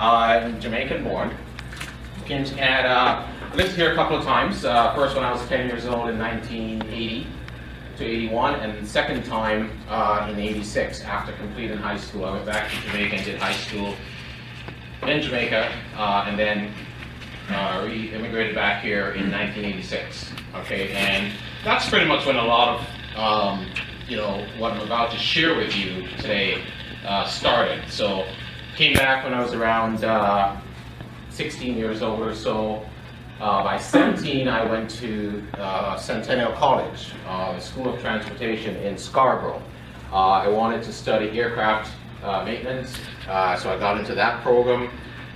I'm Jamaican born. Came to Canada, lived here a couple of times. First when I was 10 years old in 1980 to 81, and the second time in 86 after completing high school. I went back to Jamaica and did high school in Jamaica, and then re-immigrated back here in 1986. Okay, and that's pretty much when a lot of what I'm about to share with you today started. So came back when I was around 16 years old or so. By 17, I went to Centennial College, the School of Transportation in Scarborough. I wanted to study aircraft maintenance, so I got into that program.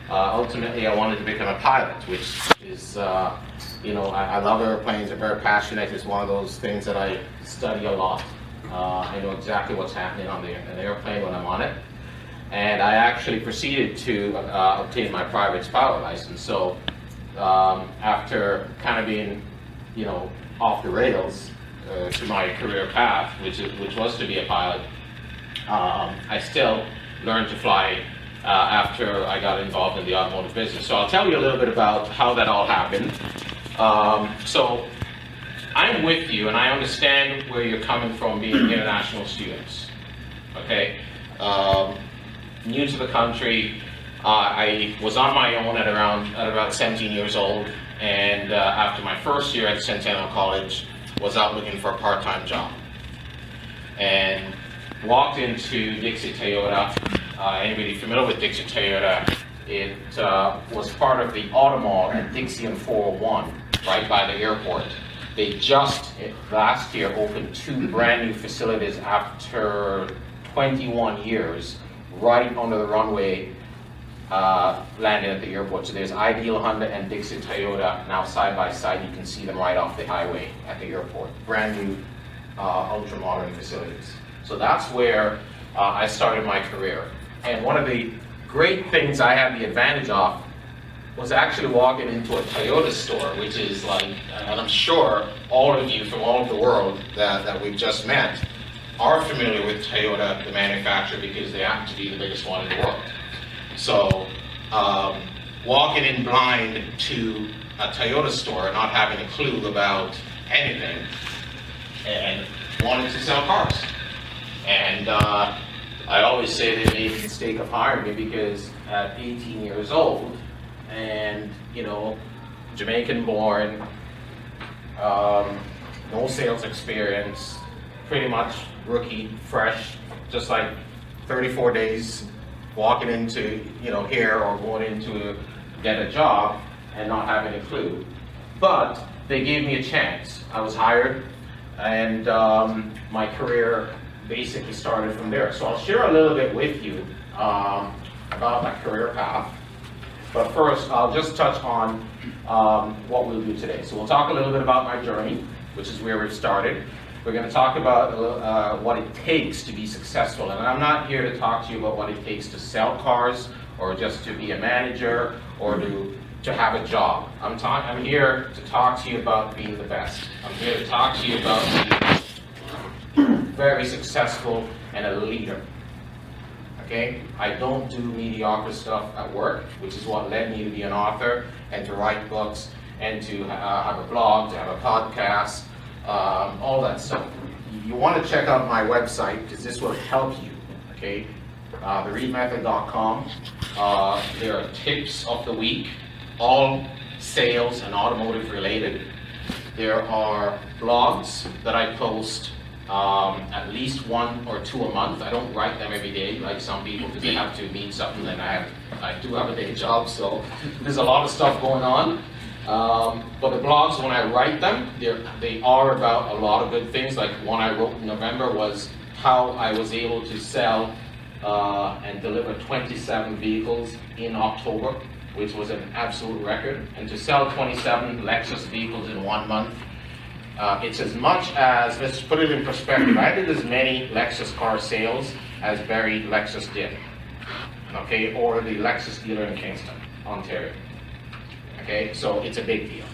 Ultimately, I wanted to become a pilot, which is, I love airplanes. I'm very passionate. It's one of those things that I study a lot. I know exactly what's happening on an airplane when I'm on it. And I actually proceeded to obtain my private pilot license. So after kind of being, off the rails to my career path, which was to be a pilot, I still learned to fly after I got involved in the automotive business. So I'll tell you a little bit about how that all happened. So I'm with you, and I understand where you're coming from being international students, okay? New to the country, I was on my own at about 17 years old, and after my first year at Centennial College, was out looking for a part-time job. And walked into Dixie Toyota. Anybody familiar with Dixie Toyota? It was part of the Auto Mall at Dixie and 401, right by the airport. They just last year opened 2 brand new facilities after 21 years, right under the runway, landing at the airport. So there's Ideal Honda and Dixie Toyota now side by side. You can see them right off the highway at the airport. Brand new, ultra modern facilities. So that's where I started my career. And one of the great things I had the advantage of was actually walking into a Toyota store, which is like, and I'm sure all of you from all over the world that we've just met are familiar with Toyota, the manufacturer, because they happen to be the biggest one in the world. So walking in blind to a Toyota store, not having a clue about anything, and wanting to sell cars. And I always say they made the mistake of hiring me because at 18 years old, and Jamaican born, no sales experience, pretty much rookie, fresh, just like 34 days walking into here or going into get a job and not having a clue. But they gave me a chance. I was hired, and my career basically started from there. So I'll share a little bit with you about my career path. But first, I'll just touch on what we'll do today. So we'll talk a little bit about my journey, which is where we've started. We're going to talk about what it takes to be successful. And I'm not here to talk to you about what it takes to sell cars or just to be a manager or to have a job. I'm here to talk to you about being the best. I'm here to talk to you about being very successful and a leader. Okay? I don't do mediocre stuff at work, which is what led me to be an author and to write books and to have a blog, to have a podcast, all that stuff. You want to check out my website because this will help you. Okay? thereidmethod.com. There are tips of the week, all sales and automotive related. There are blogs that I post at least 1 or 2 a month. I don't write them every day like some people because they have to mean something, and I do have a day job, so there's a lot of stuff going on. But the blogs, when I write them, they are about a lot of good things. Like one I wrote in November was how I was able to sell and deliver 27 vehicles in October, which was an absolute record. And to sell 27 Lexus vehicles in 1 month, it's as much as, let's put it in perspective, I did as many Lexus car sales as Barry Lexus did, okay, or the Lexus dealer in Kingston, Ontario. Okay, so it's a big deal.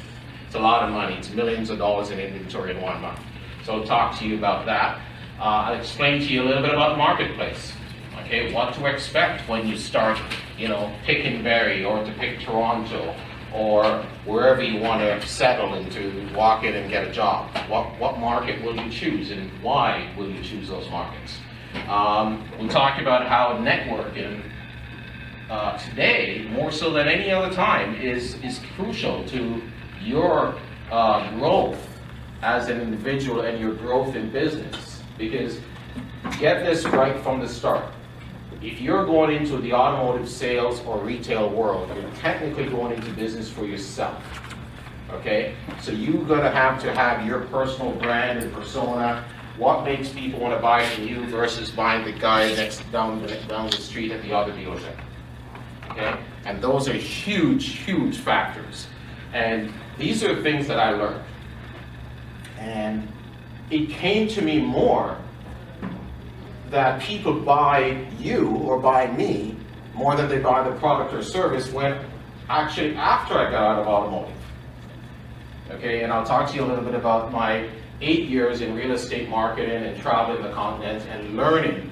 It's a lot of money. It's millions of dollars in inventory in 1 month. So I'll talk to you about that. I'll explain to you a little bit about the marketplace. Okay, what to expect when you start pick and Barrie, or to pick Toronto, or wherever you want to settle into, walk in and get a job. What market will you choose, and why will you choose those markets? We talked about how networking today, more so than any other time, is crucial to your growth as an individual and your growth in business. Because get this right from the start. If you're going into the automotive sales or retail world, you're technically going into business for yourself. Okay? So you're going to have your personal brand and persona. What makes people want to buy from you versus buying the guy down the street at the other dealership? Okay? And those are huge, huge factors. And these are things that I learned. And it came to me more that people buy you or buy me more than they buy the product or service, when actually after I got out of automotive. Okay, and I'll talk to you a little bit about my 8 years in real estate marketing and traveling the continent and learning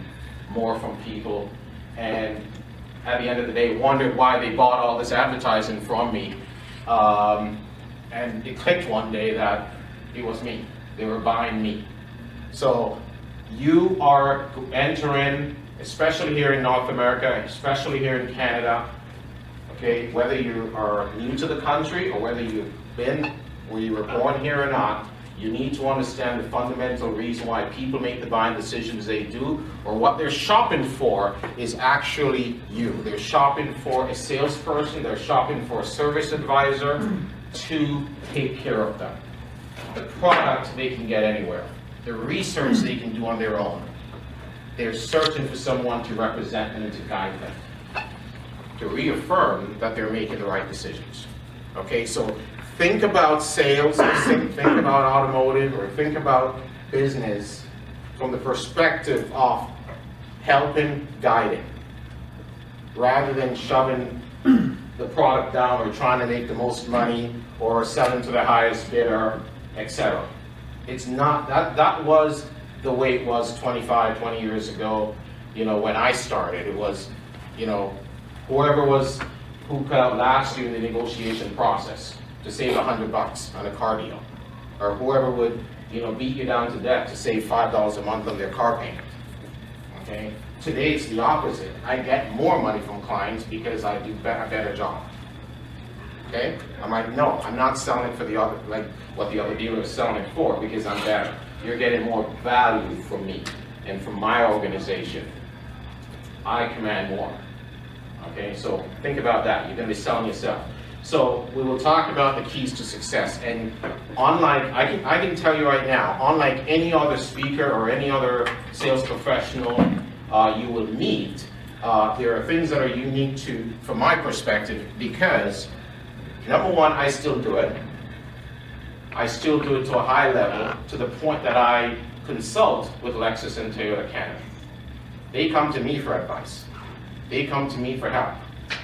more from people, and at the end of the day wondered why they bought all this advertising from me. And it clicked one day that it was me. They were buying me. So you are entering, especially here in North America, especially here in Canada, okay, whether you are new to the country or whether you've been where you were born here or not, you need to understand the fundamental reason why people make the buying decisions they do, or what they're shopping for is actually you. They're shopping for a salesperson, they're shopping for a service advisor to take care of them. The product they can get anywhere. The research they can do on their own. They're searching for someone to represent them and to guide them, to reaffirm that they're making the right decisions. Okay, so think about sales, or think about automotive, or think about business from the perspective of helping, guiding, rather than shoving the product down or trying to make the most money or selling to the highest bidder, etc. It's not, that was the way it was 20 years ago, when I started. It was, whoever who could outlast you in the negotiation process to save $100 on a car deal, or whoever would, beat you down to death to save $5 a month on their car payment. Okay? Today it's the opposite. I get more money from clients because I do a better job. Okay? I'm like, no, I'm not selling for the other, like what the other dealer is selling it for, because I'm better. You're getting more value from me and from my organization. I command more. Okay, so think about that. You're going to be selling yourself. So we will talk about the keys to success. And unlike, I can tell you right now, unlike any other speaker or any other sales professional you will meet, there are things that are unique from my perspective, because number one, I still do it. I still do it to a high level, to the point that I consult with Lexus and Toyota Canada. They come to me for advice. They come to me for help,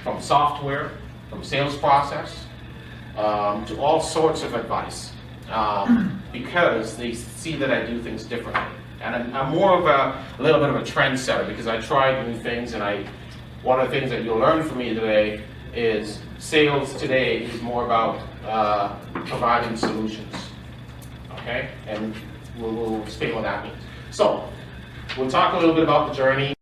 from software, from sales process, to all sorts of advice, because they see that I do things differently. And I'm more of a little bit of a trendsetter, because I try new things, and one of the things that you'll learn from me today is sales today is more about providing solutions, okay? And we'll explain what that means. So, we'll talk a little bit about the journey.